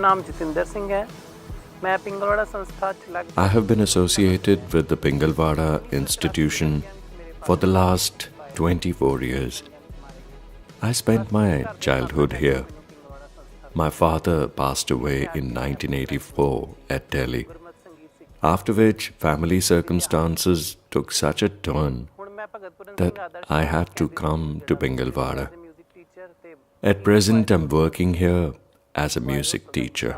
नाम जतिंदर सिंह है। मैं पिंगलवाड़ा संस्था I have been associated with the Pingalvada institution for the last 24 years. I spent my childhood here. My father passed away in 1984 at Delhi, after which family circumstances took such a turn that I had to come to Pingalvada. At present, I'm working here as a music teacher.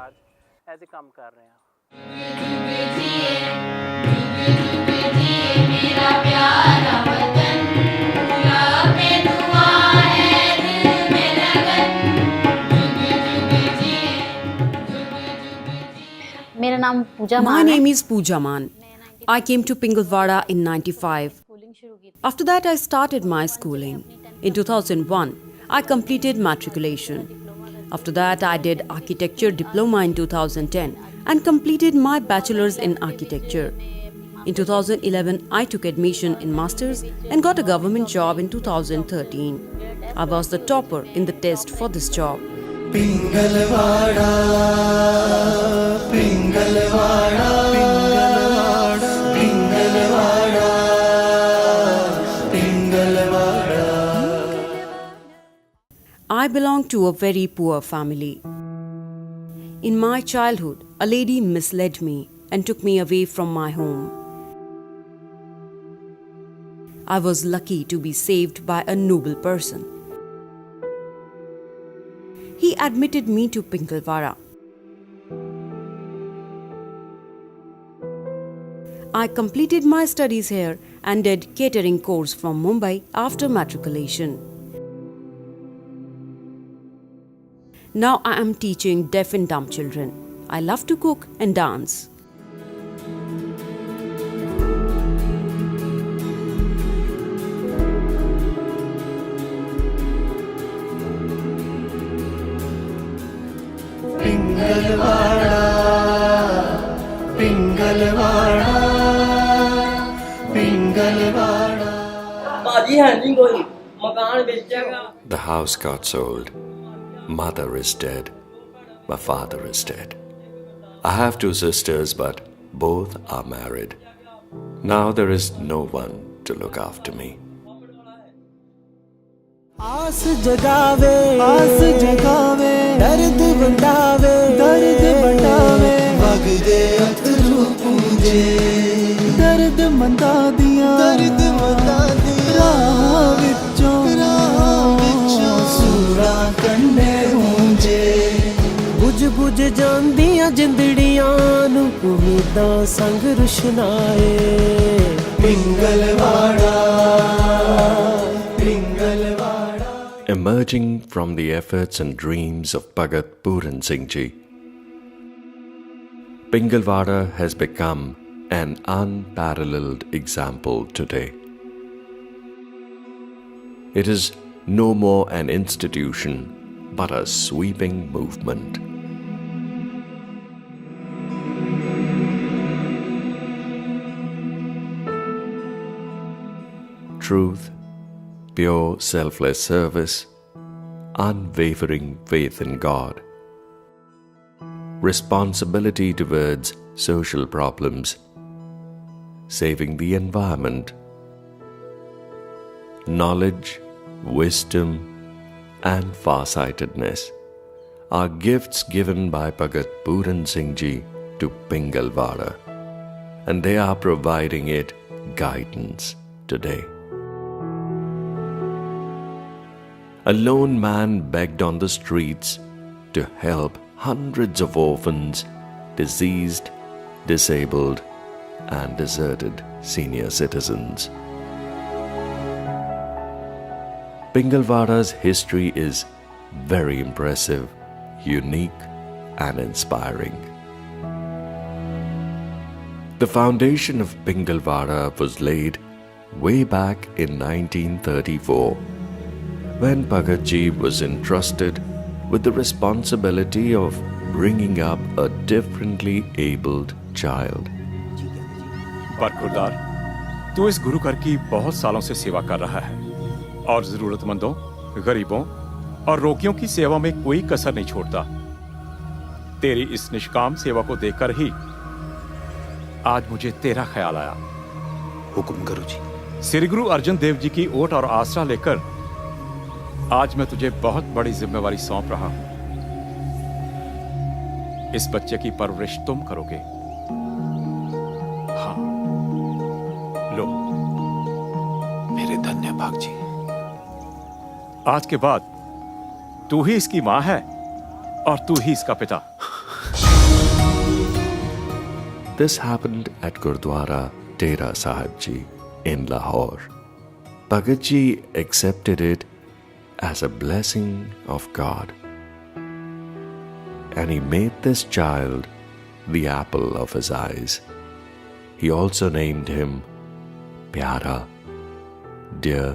My name is Pooja Man. I came to Pingalvada in 95. After that, I started my schooling. In 2001, I completed matriculation. After that, I did architecture diploma in 2010 and completed my bachelor's in architecture. In 2011, I took admission in masters and got a government job in 2013. I was the topper in the test for this job. Pingalvada, Pingalvada, Pingalvada, Pingalvada, Pingalvada. I belong to a very poor family. In my childhood, a lady misled me and took me away from my home. I was lucky to be saved by a noble person. He admitted me to Pingalvada. I completed my studies here and did catering course from Mumbai after matriculation. Now I am teaching deaf and dumb children. I love to cook and dance. Pingalvada, Pingalvada, Pingalvada. The house got sold. Mother is dead. My father is dead. I have two sisters, but both are married. Now there is no one to look after me. आस जगावे, दर्द बंटावे, वगदे अथरू पूंजे, दर्द मंदा दिया, राह विचों सूरा कंडे गूंजे, बुझ जांदियां जिंदड़ियां नू उम्मीदां संग रुशनाए। Pingalwara, Pingalwara. Emerging from the efforts and dreams of Bhagat Puran Singh Ji, Pingalvada has become an unparalleled example today. It is no more an institution, but a sweeping movement. Truth, pure selfless service, unwavering faith in God, responsibility towards social problems, saving the environment, knowledge, wisdom, and farsightedness are gifts given by Bhagat Puran Singh Ji to Pingalvada, and they are providing it guidance today. A lone man begged on the streets to help hundreds of orphans, diseased, disabled, and deserted senior citizens. Pingalvada's history is very impressive, unique, and inspiring. The foundation of Pingalvada was laid way back in 1934. When Bhagat Ji was entrusted with the responsibility of bringing up a differently abled child. बरखुरदार, तू इस गुरु घर की बहुत सालों से सेवा कर रहा है और जरूरतमंदों, गरीबों और रोगियों की सेवा में कोई कसर नहीं छोड़ता। तेरी इस निष्काम सेवा को देखकर ही आज मुझे तेरा ख्याल आया। हुक्म गुरुजी। श्री गुरु अर्जन देव जी की ओट और आसरा लेकर आज मैं तुझे बहुत बड़ी जिम्मेवारी सौंप रहा हूं। इस बच्चे की परवरिश तुम करोगे। हाँ, लो। मेरे धन्य भाग जी। आज के बाद तू ही इसकी मां है और तू ही इसका पिता। This happened at Gurdwara Tera Sahib Ji in Lahore. Bhagat Ji accepted it as a blessing of God. And he made this child the apple of his eyes. He also named him Pyara, dear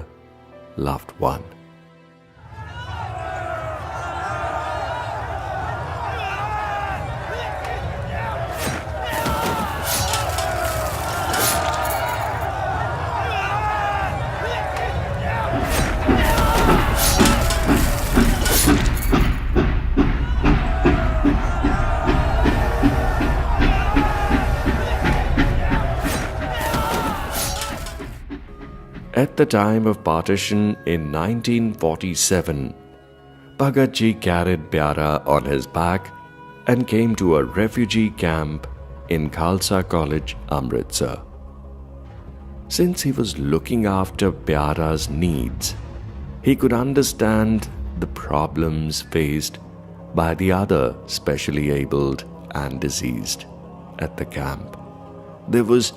loved one. At the time of partition in 1947, Bhagat Ji carried Pyara on his back and came to a refugee camp in Khalsa College, Amritsar. Since he was looking after Pyara's needs, he could understand the problems faced by the other specially abled and diseased at the camp. There was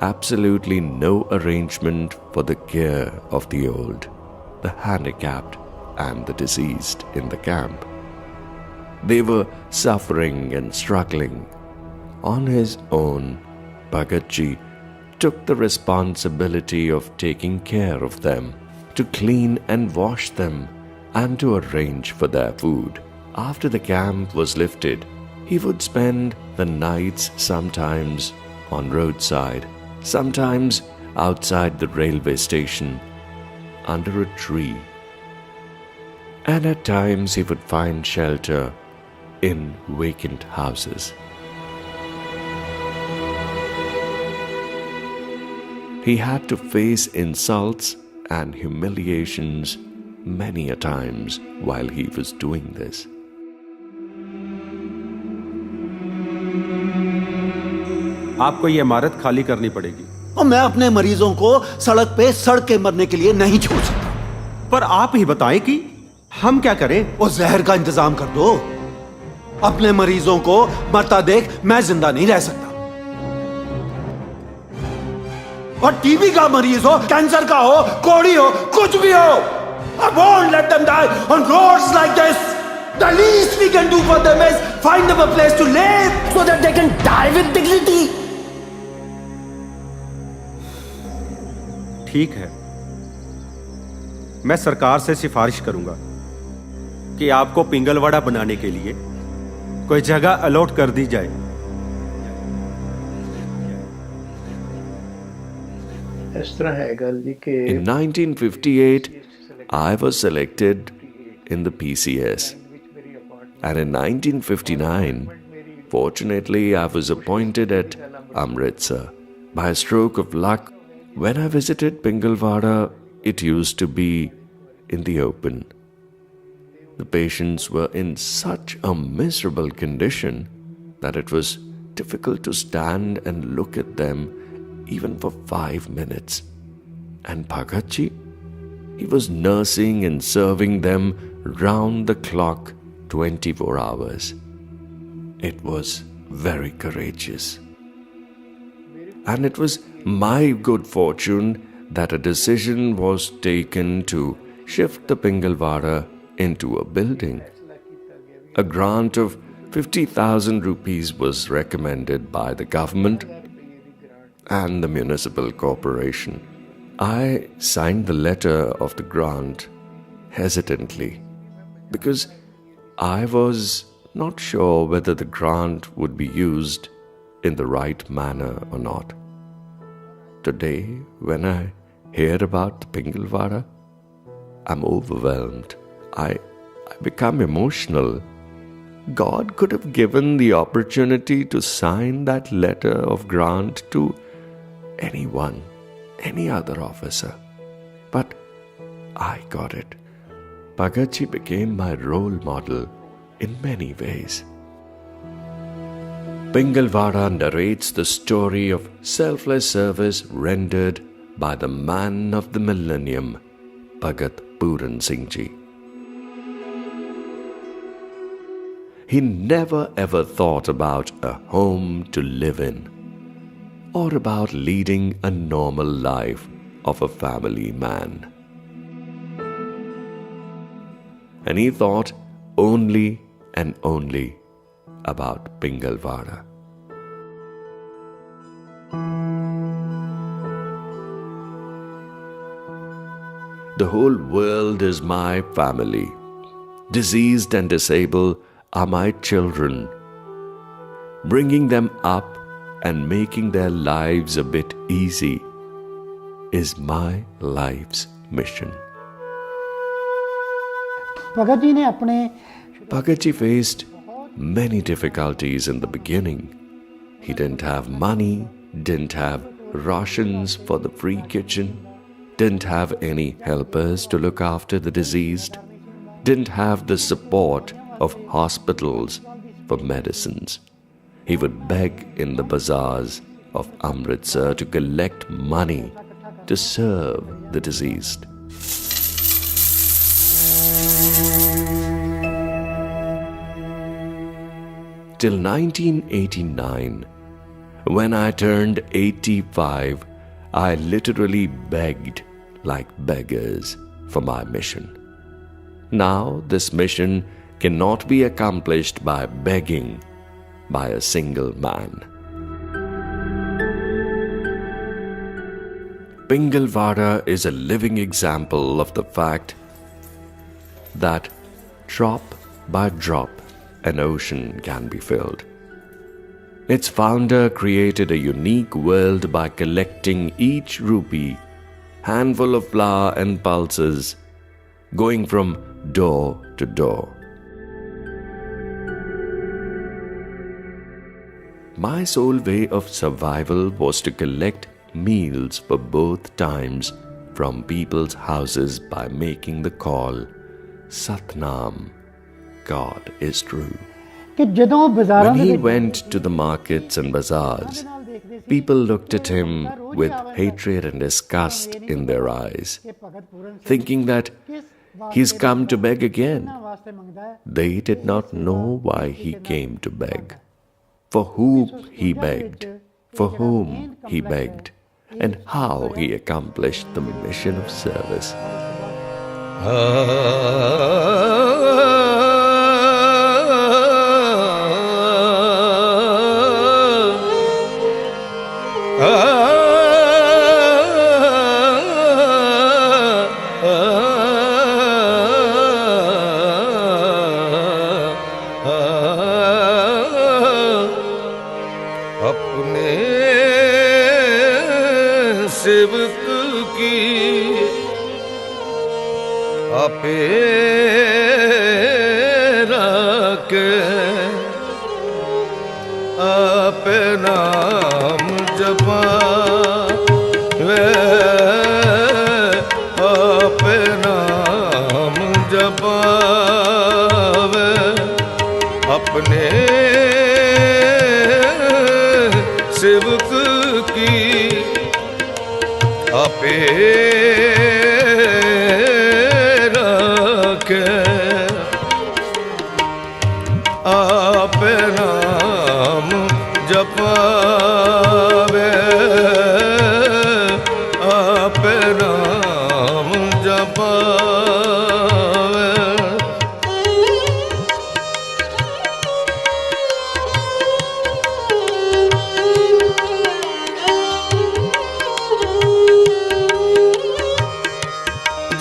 absolutely no arrangement for the care of the old, the handicapped, and the diseased in the camp. They were suffering and struggling. On his own, Bhagat Ji took the responsibility of taking care of them, to clean and wash them, and to arrange for their food. After the camp was lifted, he would spend the nights sometimes on roadside, sometimes outside the railway station, under a tree. And at times he would find shelter in vacant houses. He had to face insults and humiliations many a times while he was doing this. आपको ये इमारत खाली करनी पड़ेगी। और मैं अपने मरीजों को सड़क पे सड़ के मरने के लिए नहीं छोड़ सकता। पर आप ही बताएं कि हम क्या करें? वो जहर का इंतजाम कर दो। अपने मरीजों को मरता देख मैं जिंदा नहीं रह सकता। और टीबी का मरीज हो, कैंसर का हो, कोड़ी हो, कुछ भी हो, I won't let them die on roads like this. The least we can do for them is find them a place to live so that they can die with dignity. ठीक है, मैं सरकार से सिफारिश करूंगा कि आपको पिंगलवाड़ा बनाने के लिए कोई जगह अलॉट कर दी जाए। In 1958, I was selected in the PCS. And in 1959, fortunately, I was appointed at Amritsar. By a stroke of luck, when I visited Pingalwada, it used to be in the open. The patients were in such a miserable condition that it was difficult to stand and look at them even for 5 minutes. And Bhagat Ji, he was nursing and serving them round the clock 24 hours. It was very courageous. And it was my good fortune that a decision was taken to shift the Pingalwada into a building. A grant of 50,000 rupees was recommended by the government and the municipal corporation. I signed the letter of the grant hesitantly because I was not sure whether the grant would be used in the right manner or not. Today, when I hear about Pingalwada, I'm overwhelmed. I become emotional God could have given the opportunity to sign that letter of grant to anyone, any other officer. But I got it. Bhagatji became my role model in many ways. Pingalvada narrates the story of selfless service rendered by the man of the millennium, Bhagat Puran Singh Ji. He never ever thought about a home to live in or about leading a normal life of a family man. And he thought only and only about Pingalvada. The whole world is my family. Diseased and disabled are my children. Bringing them up and making their lives a bit easy is my life's mission. Bhagatji faced many difficulties in the beginning. He didn't have money, didn't have rations for the free kitchen, didn't have any helpers to look after the diseased, didn't have the support of hospitals for medicines. He would beg in the bazaars of Amritsar to collect money to serve the diseased. Till 1989, when I turned 85, I literally begged like beggars for my mission. Now this mission cannot be accomplished by begging by a single man. Pingalvada is a living example of the fact that drop by drop an ocean can be filled. Its founder created a unique world by collecting each rupee, handful of flour and pulses, going from door to door. My sole way of survival was to collect meals for both times from people's houses by making the call, Satnam, God is true. When he went to the markets and bazaars, people looked at him with hatred and disgust in their eyes, thinking that he's come to beg again. They did not know why he came to beg, for whom he begged, for whom he begged, and how he accomplished the mission of service. अपने सेवक की आपे राके आपे नाम जपावे आपे नाम जपावे अपने सेवक की आपे राखे आपे नाम जपावे आपे नाम जपावे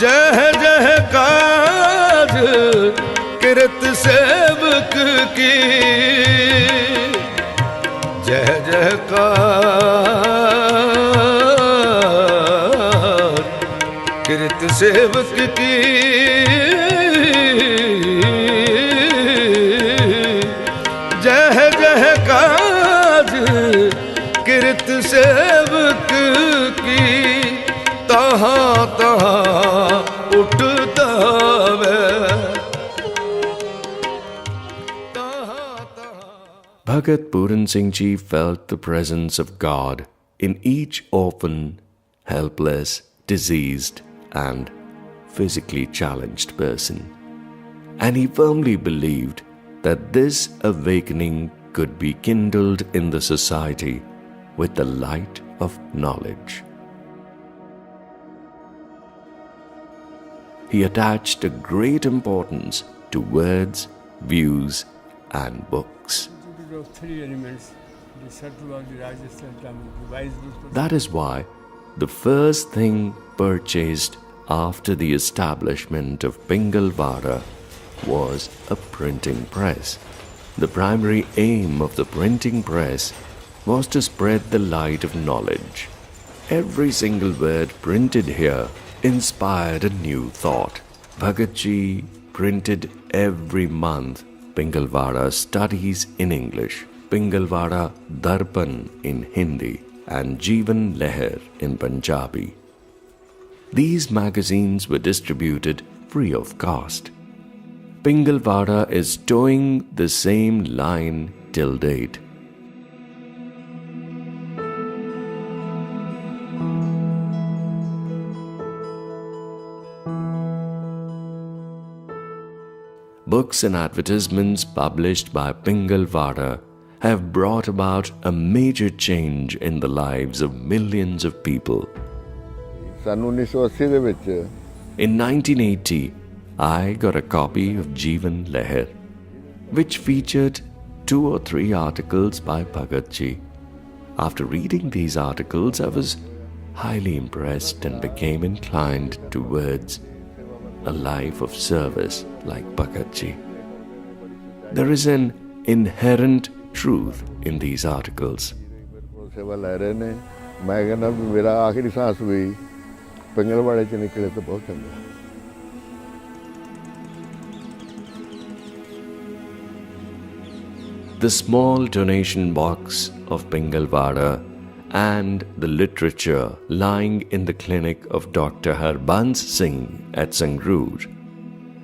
जय जय काज किरत सेवक की जय जय काज किरत सेवक की तहाँ उठता वे Bhagat Puran Singh Ji felt the presence of God in each orphan, helpless, diseased, and physically challenged person. And he firmly believed that this awakening could be kindled in the society with the light of knowledge. He attached a great importance to words, views, and books. That is why the first thing purchased after the establishment of Pingalvada was a printing press. The primary aim of the printing press was to spread the light of knowledge. Every single word printed here inspired a new thought. Bhagat Ji printed every month Pingalvada Studies in English, Pingalvada Darpan in Hindi, and Jeevan Leher in Punjabi. These magazines were distributed free of cost. Pingalvada is towing the same line till date. Books and advertisements published by Pingalvada have brought about a major change in the lives of millions of people. In 1980, I got a copy of Jeevan Leher, which featured 2 or 3 articles by Bhagat Ji. After reading these articles, I was highly impressed and became inclined towards a life of service like Bhagat Ji. There is an inherent truth in these articles. The small donation box of Pingalvada and the literature lying in the clinic of Dr. Harbans Singh at Sangrur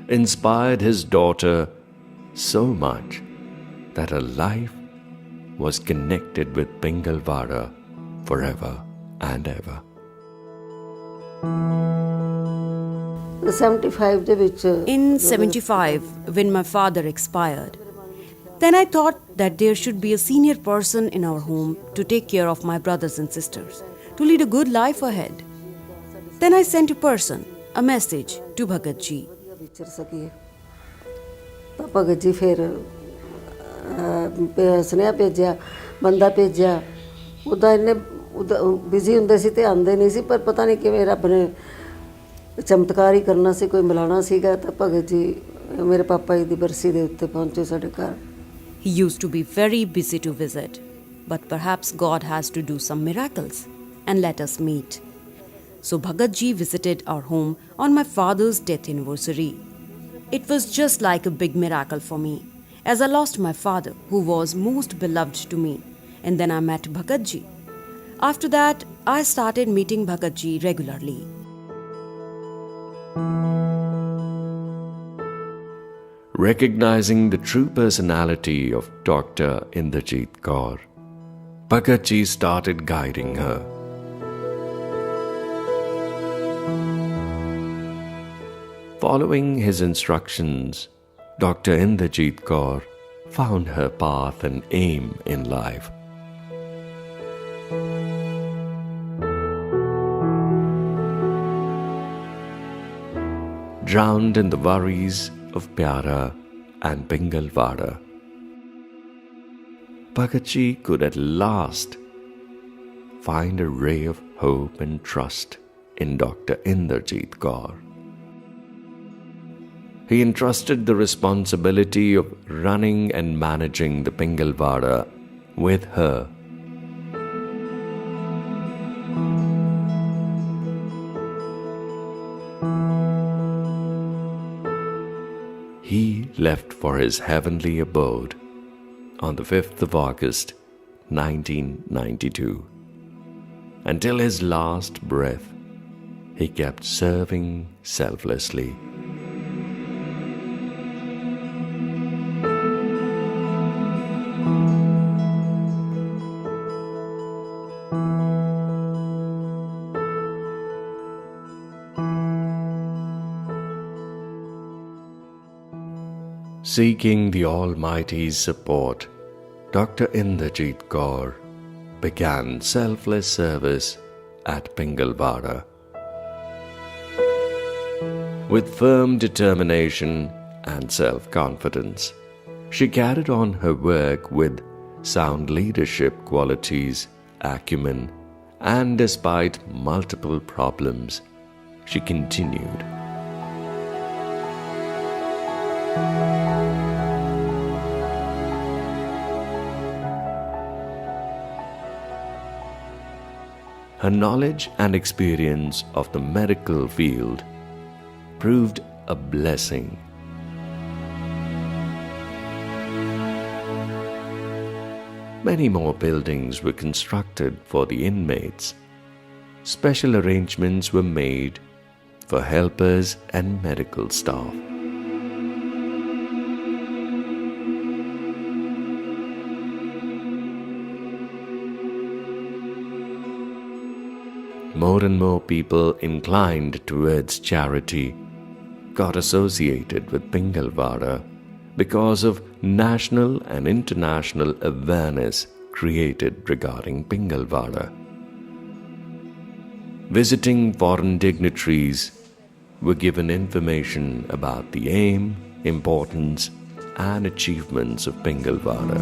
inspired his daughter so much that her life was connected with Pingalvada forever and ever. 75 In 75, when my father expired, then I thought that there should be a senior person in our home to take care of my brothers and sisters, to lead a good life ahead. Then I sent a message to Bhagat Ji. Bhagat ji फिर सुनेहा भेजा बंदा भेजा उदा इन्ने busy होंदे सी ते आंदे नहीं सी पर पता नहीं किवें रब ने चमत्कार ही करना सी कोई मिलाना सीगा तो भगत जी मेरे पापा जी दी बरसी दे उत्ते पहुंचे साडे घर. He used to be very busy to visit, but perhaps God has to do some miracles and let us meet. So Bhagat Ji visited our home on my father's death anniversary. It was just like a big miracle for me, as I lost my father, who was most beloved to me, and then I met Bhagat Ji. After that, I started meeting Bhagat Ji regularly. Recognizing the true personality of Dr. Indrajit Kaur, Bhagat Ji started guiding her. Following his instructions, Dr. Indrajit Kaur found her path and aim in life. Drowned in the worries of Pyara and Pingalvada, Bhagat Ji could at last find a ray of hope and trust in Dr. Indrajit Kaur. He entrusted the responsibility of running and managing the Pingalvada with her. He left for his heavenly abode on the 5th of August, 1992. Until his last breath, he kept serving selflessly. Seeking the Almighty's support, Dr. Indrajit Kaur began selfless service at Pingalvada. With firm determination and self-confidence, she carried on her work with sound leadership qualities, acumen, and despite multiple problems, she continued. Her knowledge and experience of the medical field proved a blessing. Many more buildings were constructed for the inmates. Special arrangements were made for helpers and medical staff. More and more people inclined towards charity got associated with Pingalvada because of national and international awareness created regarding Pingalvada. Visiting foreign dignitaries were given information about the aim, importance, and achievements of Pingalvada.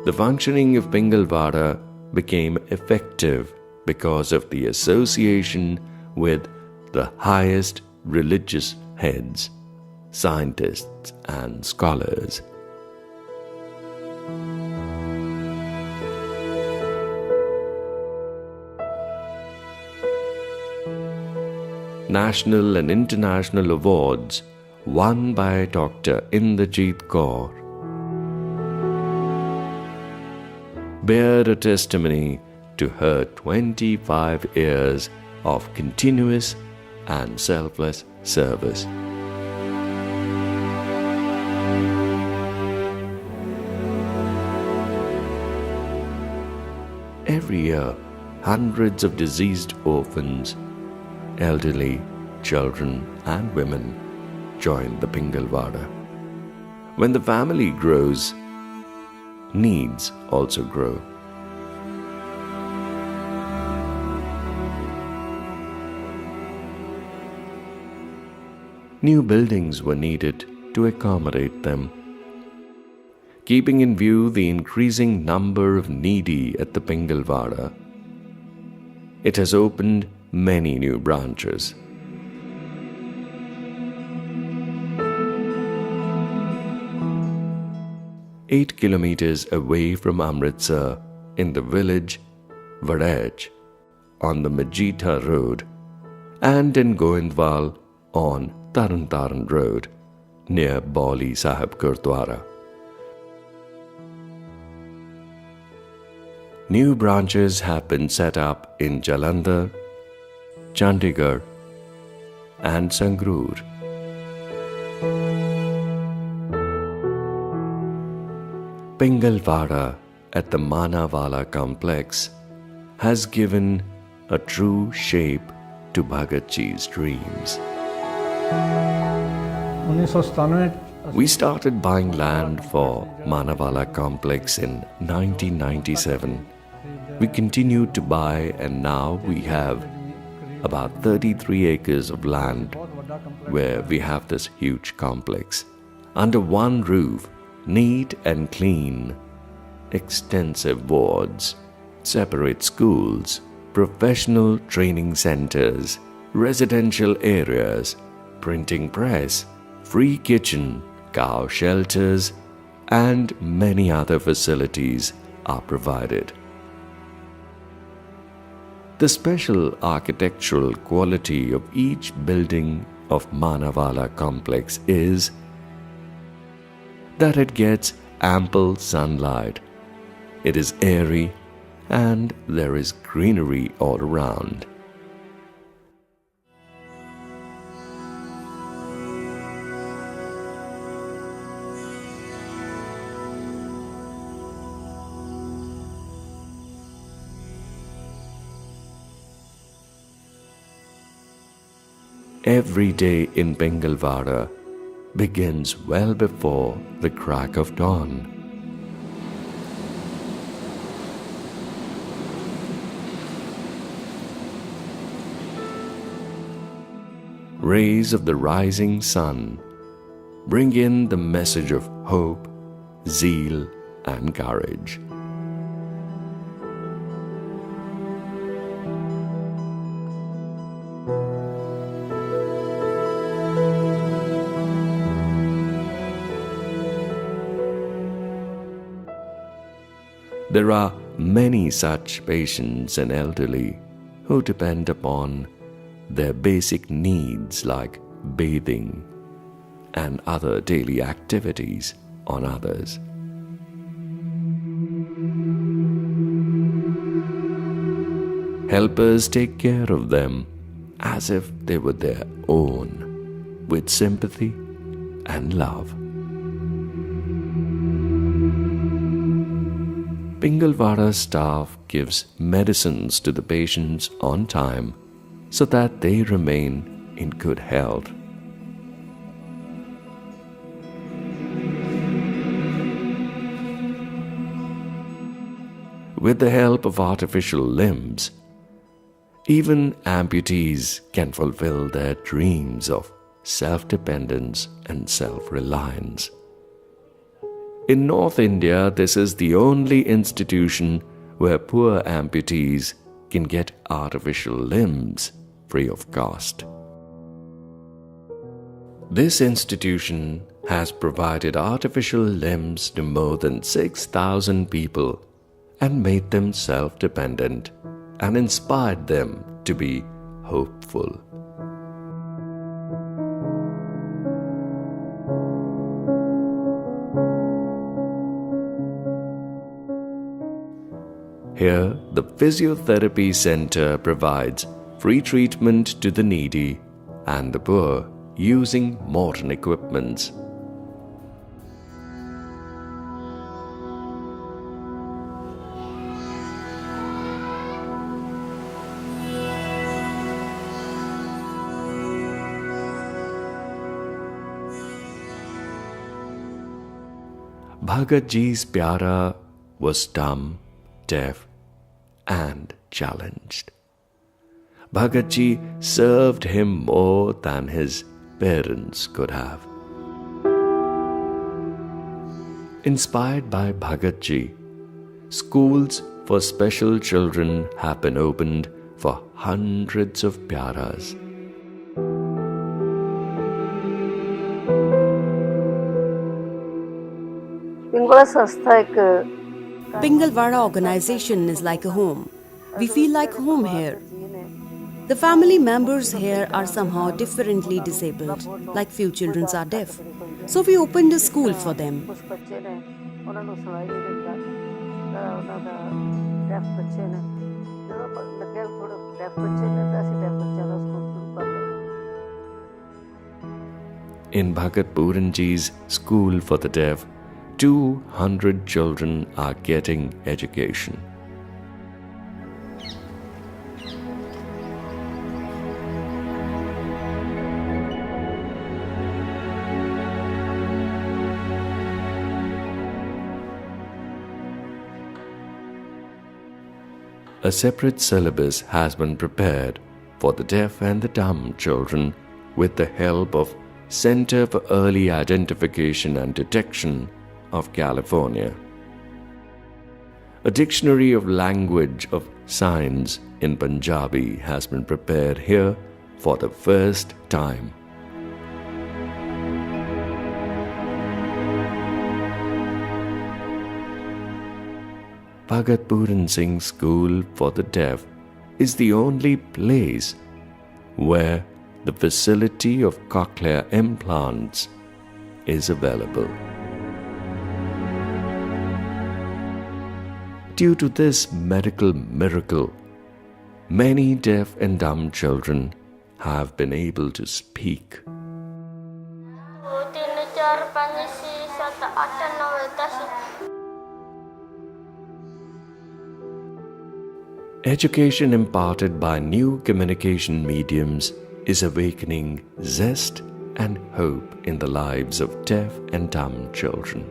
The functioning of Pingalvada became effective because of the association with the highest religious heads, scientists, and scholars. National and international awards won by Dr. Indrajit Kaur bear a testimony to her 25 years of continuous and selfless service. Every year, hundreds of diseased orphans, elderly, children, and women join the Pingalvada. When the family grows, needs also grow. New buildings were needed to accommodate them. Keeping in view the increasing number of needy at the Pingalvada, it has opened many new branches. Eight kilometers away from Amritsar, in the village Vadaj, on the Majita Road, and in Goindwal on Taran Road, near Bauli Sahib Gurdwara. New branches have been set up in Jalandhar, Chandigarh, and Sangrur. Pingalvada at the Manavala complex has given a true shape to Bhagat Ji's dreams. We started buying land for Manavala complex in 1997. We continued to buy, and now we have about 33 acres of land where we have this huge complex under one roof, neat and clean, extensive wards, separate schools, professional training centers, residential areas, printing press, free kitchen, cow shelters, and many other facilities are provided. The special architectural quality of each building of Manavala complex is that it gets ample sunlight, it is airy, and there is greenery all around. every day in Pingalvada begins well before the crack of dawn. Rays of the rising sun bring in the message of hope, zeal, and courage. There are many such patients and elderly who depend upon their basic needs like bathing and other daily activities on others. Helpers take care of them as if they were their own, with sympathy and love. Pingalvada staff gives medicines to the patients on time so that they remain in good health. With the help of artificial limbs, even amputees can fulfill their dreams of self-dependence and self-reliance. In North India, this is the only institution where poor amputees can get artificial limbs free of cost. This institution has provided artificial limbs to more than 6,000 people and made them self-dependent and inspired them to be hopeful. Here, the physiotherapy center provides free treatment to the needy and the poor using modern equipments. Bhagat Ji's Pyara was dumb, deaf, and challenged. Bhagat Ji served him more than his parents could have. Inspired by Bhagat Ji, schools for special children have been opened for hundreds of Pyaras. Pingalvada organization is like a home. We feel like home here. The family members here are somehow differently disabled, like few children are deaf. So we opened a school for them. In Bhagat Puranji's school for the deaf, 200 children are getting education. A separate syllabus has been prepared for the deaf and the dumb children with the help of Center for Early Identification and Detection of California. A dictionary of language of signs in Punjabi has been prepared here for the first time. Bhagat Puran Singh School for the Deaf is the only place where the facility of cochlear implants is available. Due to this medical miracle, many deaf and dumb children have been able to speak. Education imparted by new communication mediums is awakening zest and hope in the lives of deaf and dumb children.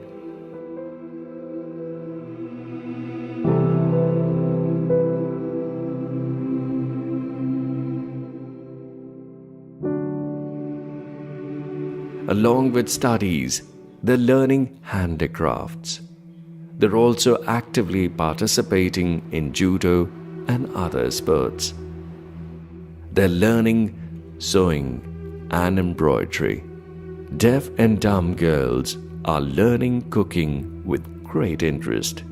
Along with studies, they're learning handicrafts. They're also actively participating in judo and other sports. They're learning sewing and embroidery. Deaf and dumb girls are learning cooking with great interest.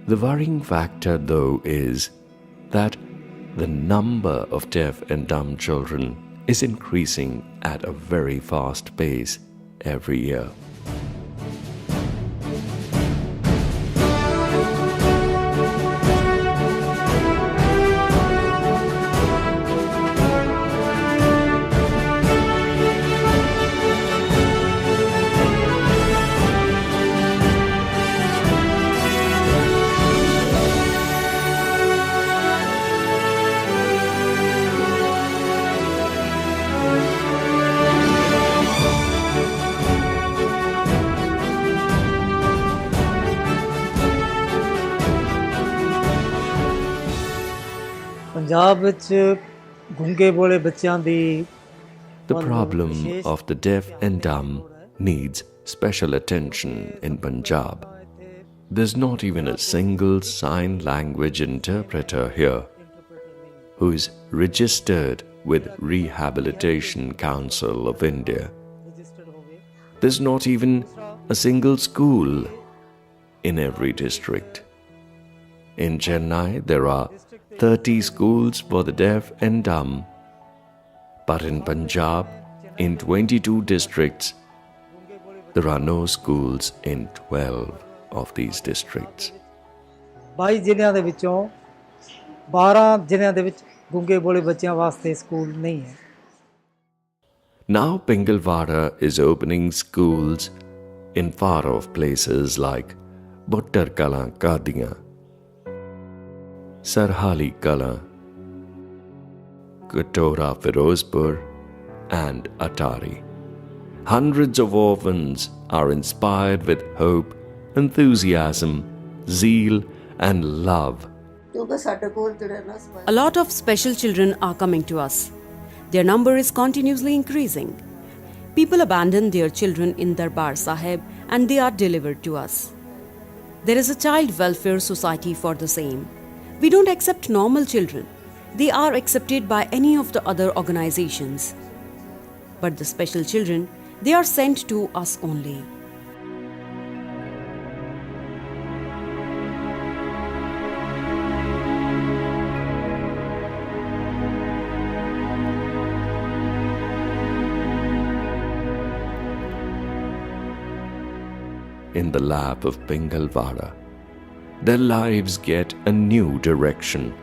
The worrying factor, though, is that the number of deaf and dumb children is increasing at a very fast pace every year. Punjab ਵਿੱਚ ਗੂੰਗੇ ਬੋਲੇ ਬੱਚਿਆਂ ਦੀ The problem of the deaf and dumb needs special attention in Punjab. There's not even a single sign language interpreter here who is registered with Rehabilitation Council of India. There's not even a single school in every district. In Chennai, there are 30 schools for the deaf and dumb. But in Punjab, in 22 districts, there are no schools in 12 of these districts. 22 ਜ਼ਿਲ੍ਹਿਆਂ ਦੇ ਵਿੱਚੋਂ 12 ਜ਼ਿਲ੍ਹਿਆਂ ਦੇ ਵਿੱਚ ਗੂੰਗੇ ਬੋਲੇ ਬੱਚਿਆਂ ਵਾਸਤੇ school ਨਹੀਂ ਹੈ. Now Pingalvada is opening schools in far-off places like Buttar Kala Kadiyan, Sarhali Kala, Katora Firozpur and Atari. Hundreds of orphans are inspired with hope, enthusiasm, zeal and love. A lot of special children are coming to us. Their number is continuously increasing. People abandon their children in Darbar Sahib and they are delivered to us. There is a child welfare society for the same. We don't accept normal children. They are accepted by any of the other organizations. But the special children, they are sent to us only. In the lap of Pingalvada, their lives get a new direction.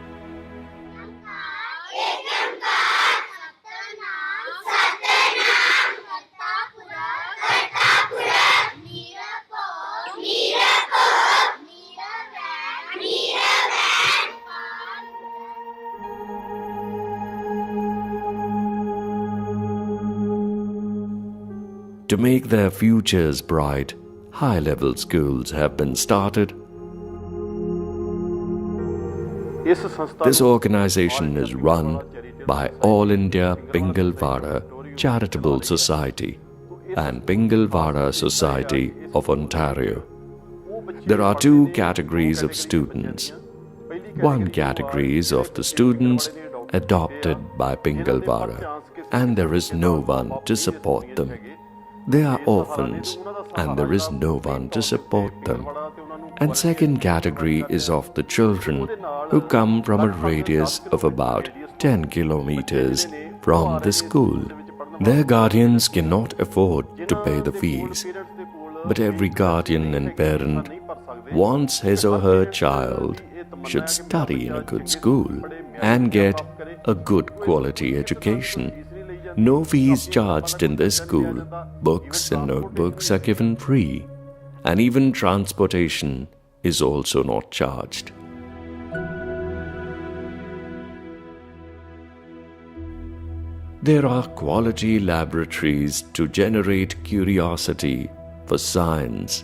To make their futures bright, high-level schools have been started. This organization is run by All India Pingalvada Charitable Society and Pingalvada Society of Ontario. There are two categories of students. One category is of the students adopted by Pingalvada, and there is no one to support them. They are orphans, and there is no one to support them. And second category is of the children who come from a radius of about 10 kilometers from the school. Their guardians cannot afford to pay the fees, but every guardian and parent wants his or her child should study in a good school and get a good quality education. No fees charged in this school. Books and notebooks are given free, and even transportation is also not charged. There are quality laboratories to generate curiosity for science.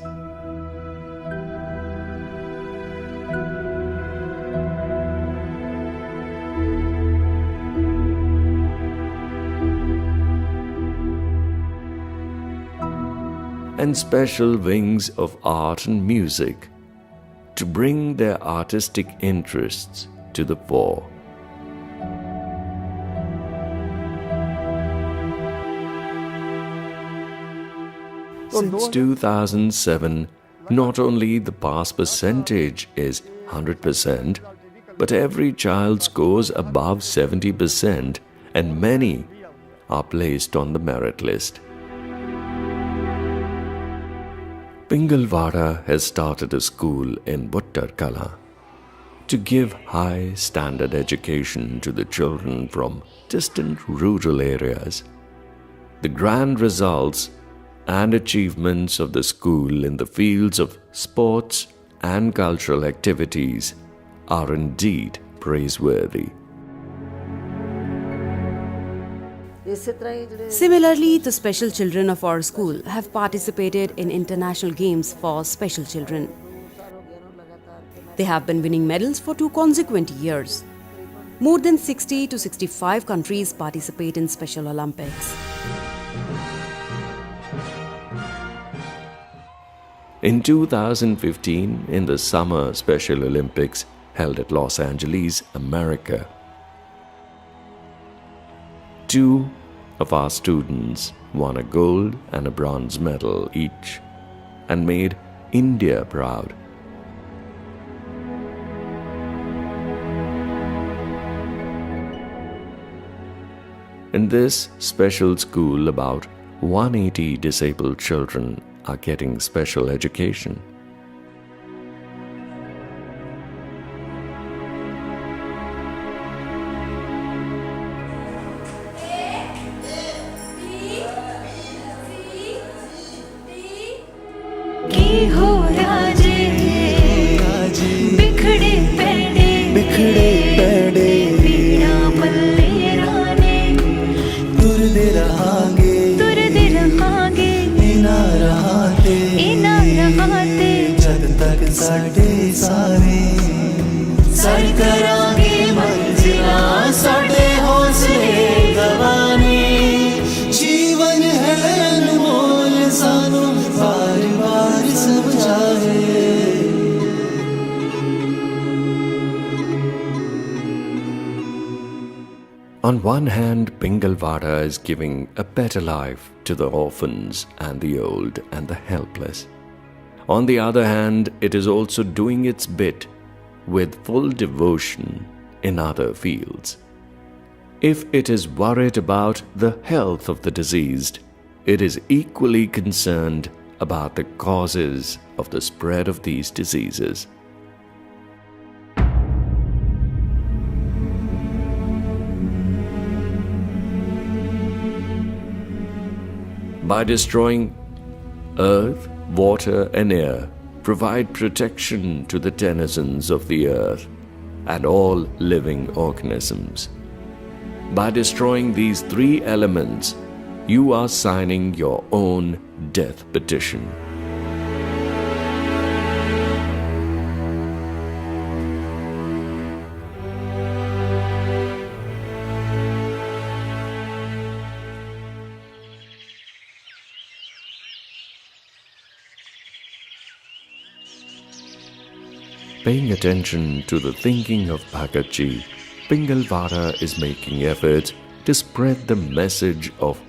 And special wings of art and music to bring their artistic interests to the fore. Since 2007, not only the pass percentage is 100%, but every child scores above 70% and many are placed on the merit list. Pingalvada has started a school in Buttarkala to give high standard education to the children from distant rural areas. The grand results and achievements of the school in the fields of sports and cultural activities are indeed praiseworthy. Similarly, the special children of our school have participated in international games for special children. They have been winning medals for 2 consecutive years. More than 60 to 65 countries participate in Special Olympics. In 2015, in the Summer Special Olympics held at Los Angeles, America, 2 of our students won a gold and a bronze medal each and made India proud. In this special school, about 180 disabled children are getting special education. On one hand, Pingalvada is giving a better life to the orphans and the old and the helpless. On the other hand, it is also doing its bit with full devotion in other fields. If it is worried about the health of the diseased, it is equally concerned about the causes of the spread of these diseases. By destroying earth, water and air, provide protection to the denizens of the earth and all living organisms. By destroying these 3 elements, you are signing your own death petition. Paying attention to the thinking of Bhagat Ji, Pingalvada is making efforts to spread the message of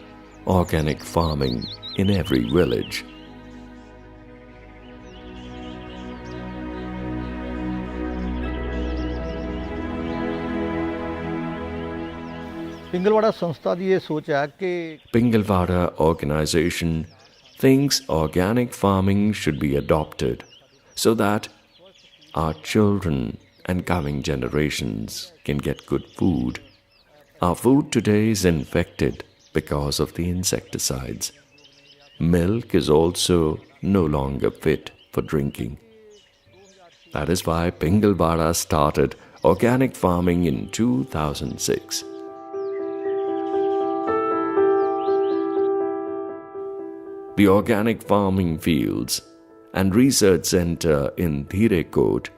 organic farming in every village. Pingalwara संस्था की ये सोच है कि Pingalvada organization thinks organic farming should be adopted so that our children and coming generations can get good food. Our food today is infected because of the insecticides. Milk is also no longer fit for drinking. That is why Pingalvada started organic farming in 2006. the organic farming fields and research center in Dhirekot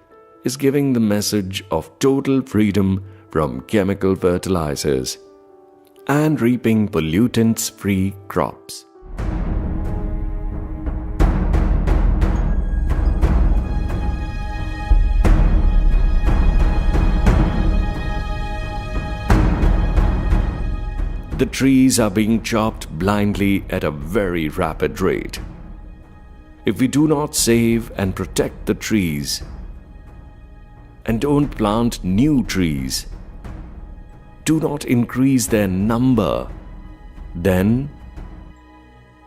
is giving the message of total freedom from chemical fertilizers and reaping pollutants-free crops. The trees are being chopped blindly at a very rapid rate. If we do not save and protect the trees and don't plant new trees, do not increase their number, then,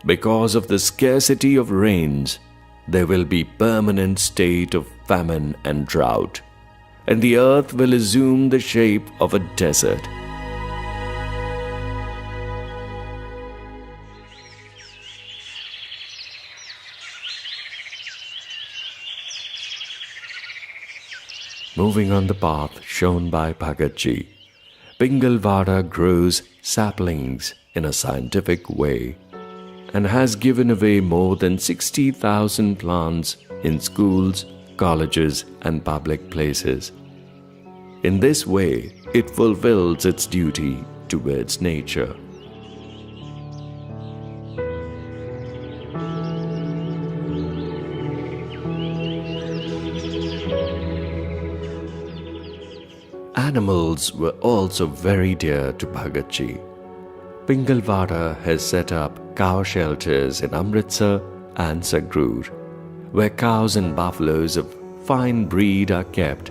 because of the scarcity of rains, there will be permanent state of famine and drought, and the earth will assume the shape of a desert. Moving on the path shown by Bhagatji, Pingalvada grows saplings in a scientific way and has given away more than 60,000 plants in schools, colleges and public places. In this way, it fulfills its duty towards nature. Animals were also very dear to Bhagatji. Pingalvada has set up cow shelters in Amritsar and Sangrur, where cows and buffaloes of fine breed are kept.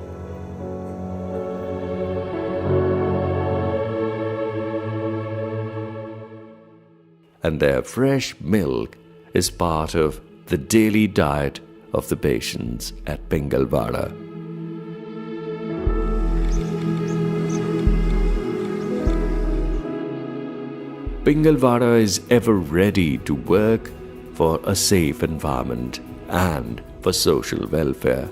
And their fresh milk is part of the daily diet of the patients at Pingalvada. Pingalvada is ever ready to work for a safe environment and for social welfare.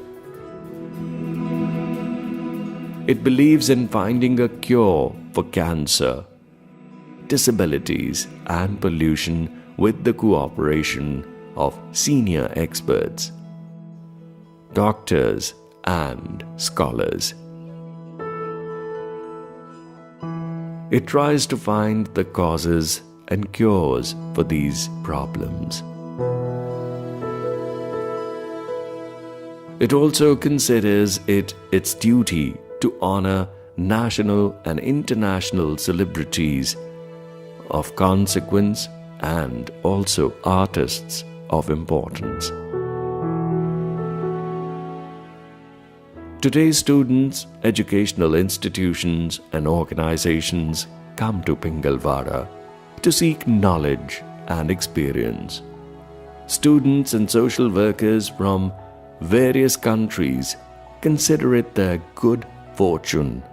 It believes in finding a cure for cancer, disabilities and pollution with the cooperation of senior experts, doctors and scholars. It tries to find the causes and cures for these problems. It also considers it its duty to honor national and international celebrities of consequence and also artists of importance. Today, students, educational institutions and organizations come to Pingalvada to seek knowledge and experience. Students and social workers from various countries consider it their good fortune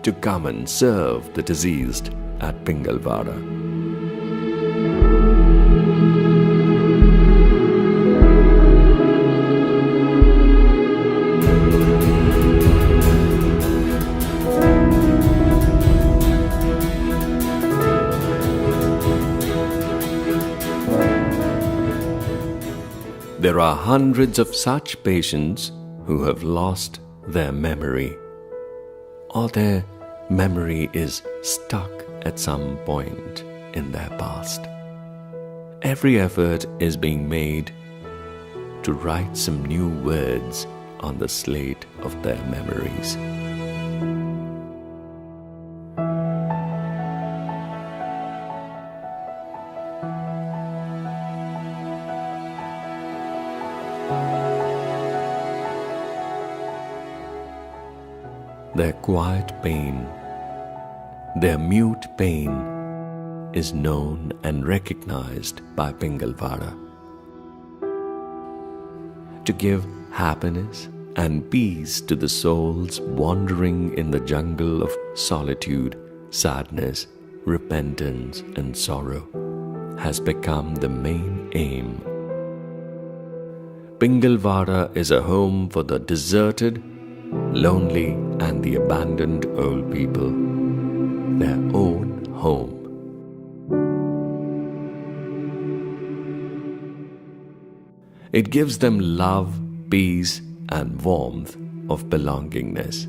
to come and serve the deceased at Pingalvada. There are hundreds of such patients who have lost their memory, or their memory is stuck at some point in their past. Every effort is being made to write some new words on the slate of their memories. Their quiet pain, their mute pain, is known and recognized by Pingalvada. To give happiness and peace to the souls wandering in the jungle of solitude, sadness, repentance, and sorrow has become the main aim. Pingalvada is a home for the deserted, lonely, and the abandoned old people, their own home. It gives them love, peace, and warmth of belongingness.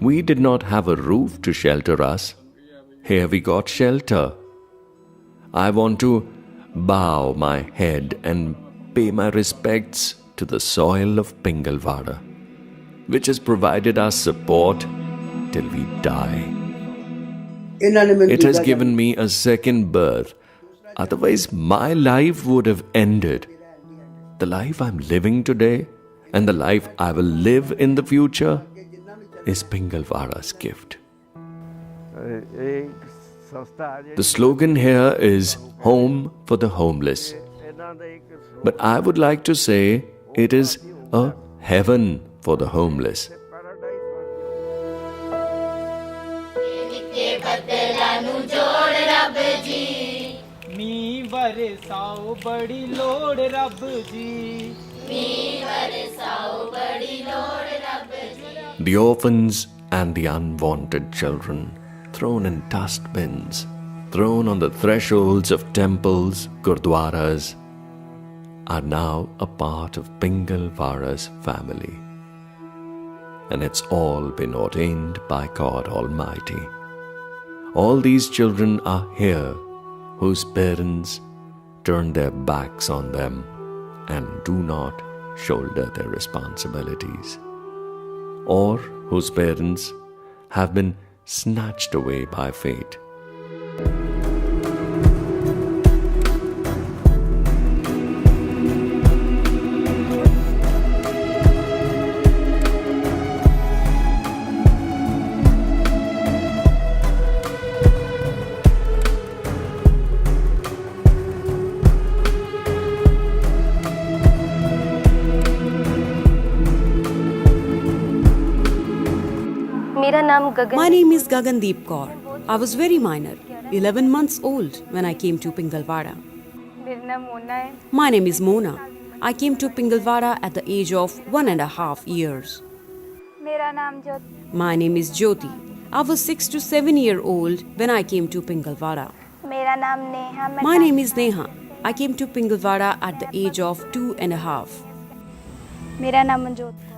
We did not have a roof to shelter us. Here we got shelter. I want to bow my head and pay my respects to the soil of Pingalvada, which has provided us support till we die. It has given me a second birth. Otherwise, my life would have ended. The life I'm living today and the life I will live in the future is Pingalvada's gift. The slogan here is Home for the Homeless. But I would like to say it is a heaven for the homeless. The orphans and the unwanted children, thrown in dustbins, thrown on the thresholds of temples, gurdwaras, are now a part of Pingalvada's family. And it's all been ordained by God Almighty. All these children are here whose parents turn their backs on them and do not shoulder their responsibilities, or whose parents have been snatched away by fate. My name is Gagandeep Kaur. I was very minor, 11 months old when I came to Pingalvada. My name is Mona. I came to Pingalvada at the age of 1.5 years. My name is Jyoti. I was 6 to 7 years old when I came to Pingalvada. My name is Neha. I came to Pingalvada at the age of 2.5.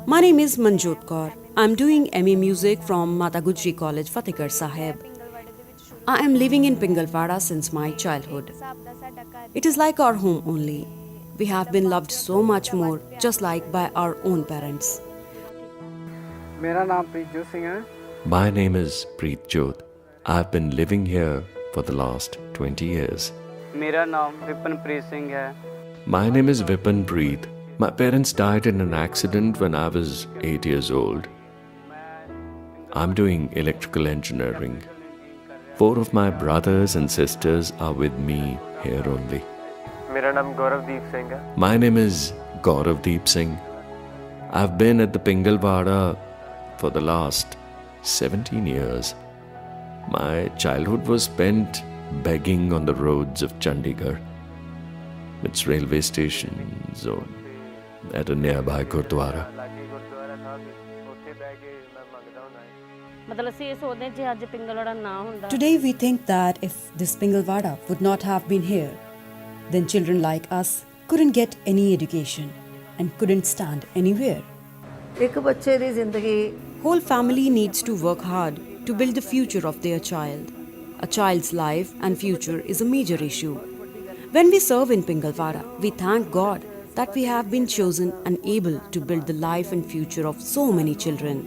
My name is Manjot Kaur. I am doing MA Music from Mata Gujri College, Fatehgarh Sahib. I am living in Pingalvada since my childhood. It is like our home only. We have been loved so much more, just like by our own parents. My name is Preet Jyot. I've been living here for the last 20 years. My name is Vipin Preet. My parents died in an accident when I was 8 years old. I'm doing electrical engineering. 4 of my brothers and sisters are with me here only. My name is Gaurav Deep Singh. I've been at the Pingalvada for the last 17 years. My childhood was spent begging on the roads of Chandigarh, its railway stations or at a nearby Gurdwara. Today we think that if this Pingalvada would not have been here, then children like us couldn't get any education and couldn't stand anywhere. Whole family needs to work hard to build the future of their child. A child's life and future is a major issue. When we serve in Pingalvada, we thank God that we have been chosen and able to build the life and future of so many children.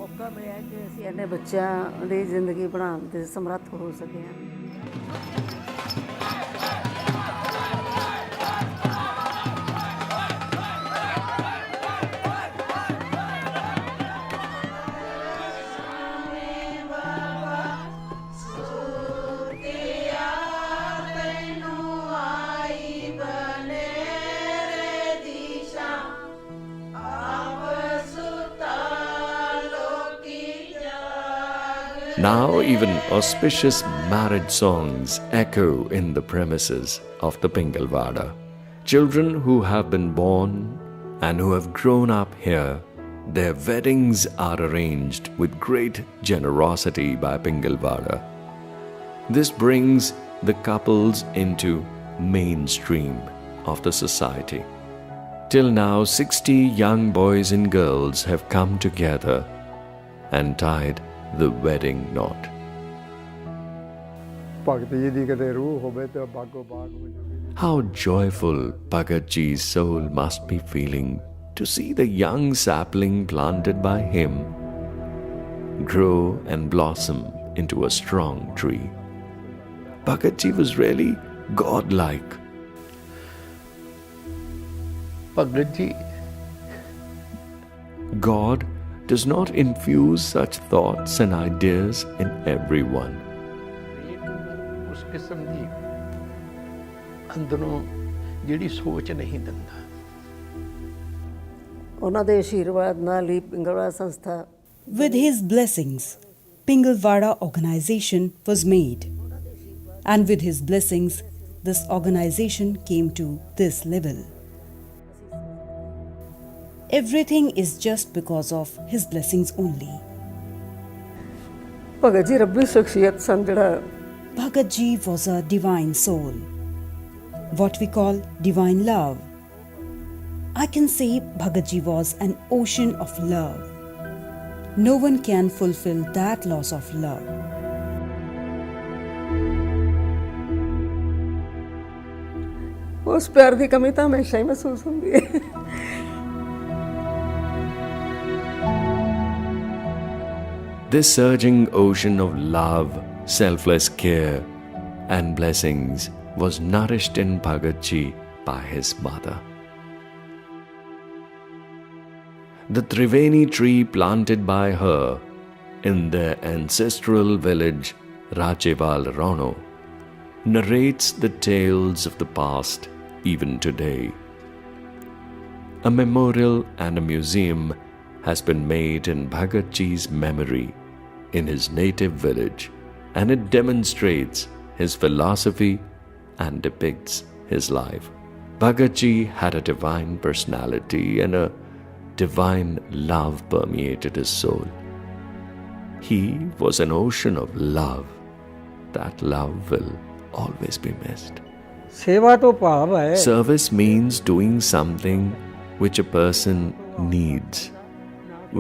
Now even auspicious marriage songs echo in the premises of the Pingalvada. Children who have been born and who have grown up here Their weddings are arranged with great generosity by Pingalvada. This brings the couples into mainstream of the society. Till now, 60 young boys and girls have come together and tied the wedding knot. How joyful Bhagat Ji's soul must be feeling to see the young sapling planted by him grow and blossom into a strong tree. Bhagat Ji was really godlike. Bhagat Ji, God does not infuse such thoughts and ideas in everyone. ਉਸ ਕਿਸਮ ਦੀ ਅੰਦਰੋਂ ਜਿਹੜੀ ਸੋਚ ਨਹੀਂ ਦਿੰਦਾ। ਉਹਨਾਂ ਦੇ ਆਸ਼ੀਰਵਾਦ ਨਾਲ ਹੀ ਪਿੰਗਲਵਾੜਾ ਸੰਸਥਾ With his blessings, Pingalvada organization was made. And with his blessings, this organization came to this level. Everything is just because of his blessings only. Bhagat ji ਰੱਬੀ ਸ਼ਖਸੀਅਤ ਸਨ ਜਿਹੜਾ Bhagat Ji was a divine soul, what we call divine love. I can say Bhagat Ji was an ocean of love. No one can fulfill that loss of love. ਉਸ ਪਿਆਰ ਦੀ ਕਮੀ ਤਾਂ ਹਮੇਸ਼ਾ ਹੀ ਮਹਿਸੂਸ ਹੁੰਦੀ ਹੈ। This surging ocean of love, selfless care, and blessings was nourished in Bhagat Ji by his mother. The Triveni tree planted by her in their ancestral village Racheval Rono narrates the tales of the past even today. A memorial and a museum has been made in Bhagat Ji's memory in his native village, and it demonstrates his philosophy and depicts his life. Bhagat Ji had a divine personality and a divine love permeated his soul. He was an ocean of love. That love will always be missed. ਸੇਵਾ ਤੋਂ ਭਾਵ ਹੈ Service means doing something which a person needs,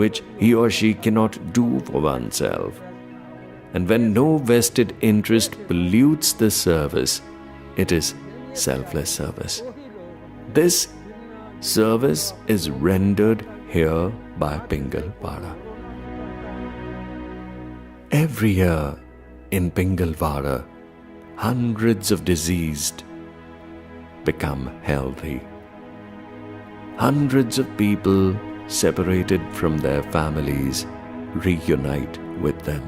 which he or she cannot do for oneself. And when no vested interest pollutes the service, it is selfless service. This service is rendered here by Pingalvada. Every year in Pingalvada, hundreds of diseased become healthy. Hundreds of people separated from their families reunite with them.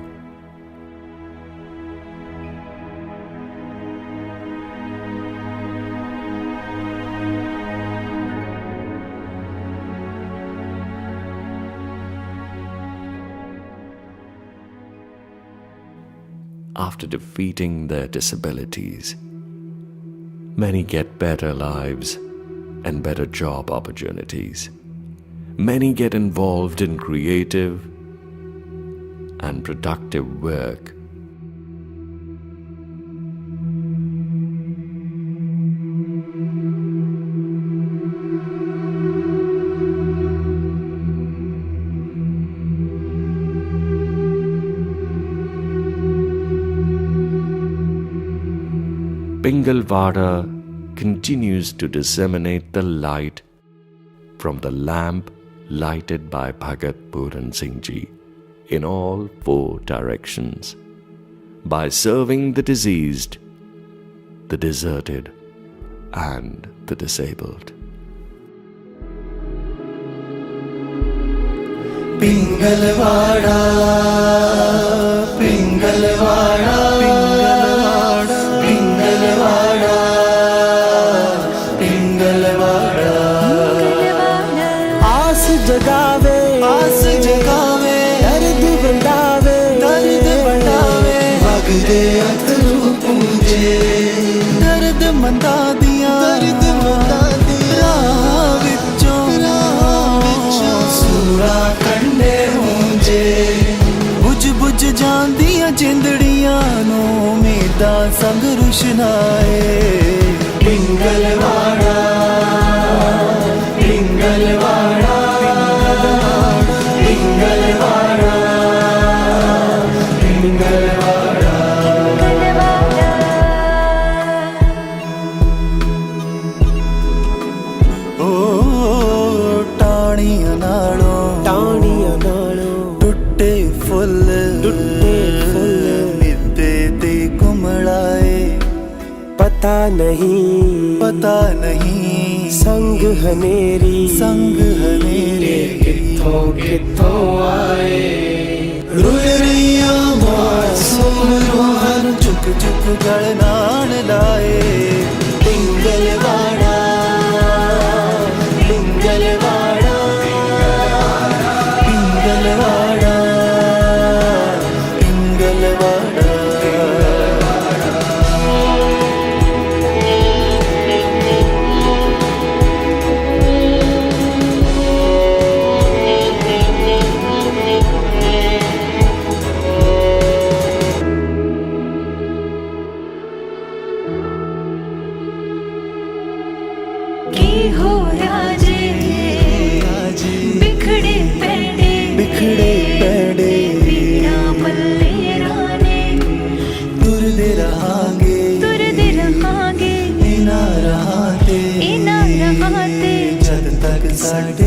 After defeating their disabilities, many get better lives and better job opportunities. Many get involved in creative and productive work. Pingalvada continues to disseminate the light from the lamp lighted by Bhagat Puran Singh Ji in all 4 directions by serving the diseased, the deserted, and the disabled. Pingalvada, Pingalvada, Pingalvada, Pingalvada, Pingalvada. आस जगावे, आस जगावे, दर्द बंधावे, दर्द बंधावे, वगदे अथरू पूंजे, दर्द मंदा दिया, दर्द मंदा दिया, राह विचों सूरा उदा संग रुशनाए पिंगलवाड़ा पिंगलवाड़ा पिंगलवाड़ा पिंगलवाड़ा ओ टाणियां नालों टुट्टे फुल मिलते ते कुमड़ाए पता नहीं संग हनेरी किथों आए रुल रहिया मासूम रूहन चुक चुक गल नाल लाए पिंगलवाड़ा पिंगलवाड़ा पिंगलवाड़ा पिंगलवाड़ा की हो राजे बिखड़े पैड़े पीड़ा पल्ले राने तुरदे रहांगे इना रहाते जद तक साडे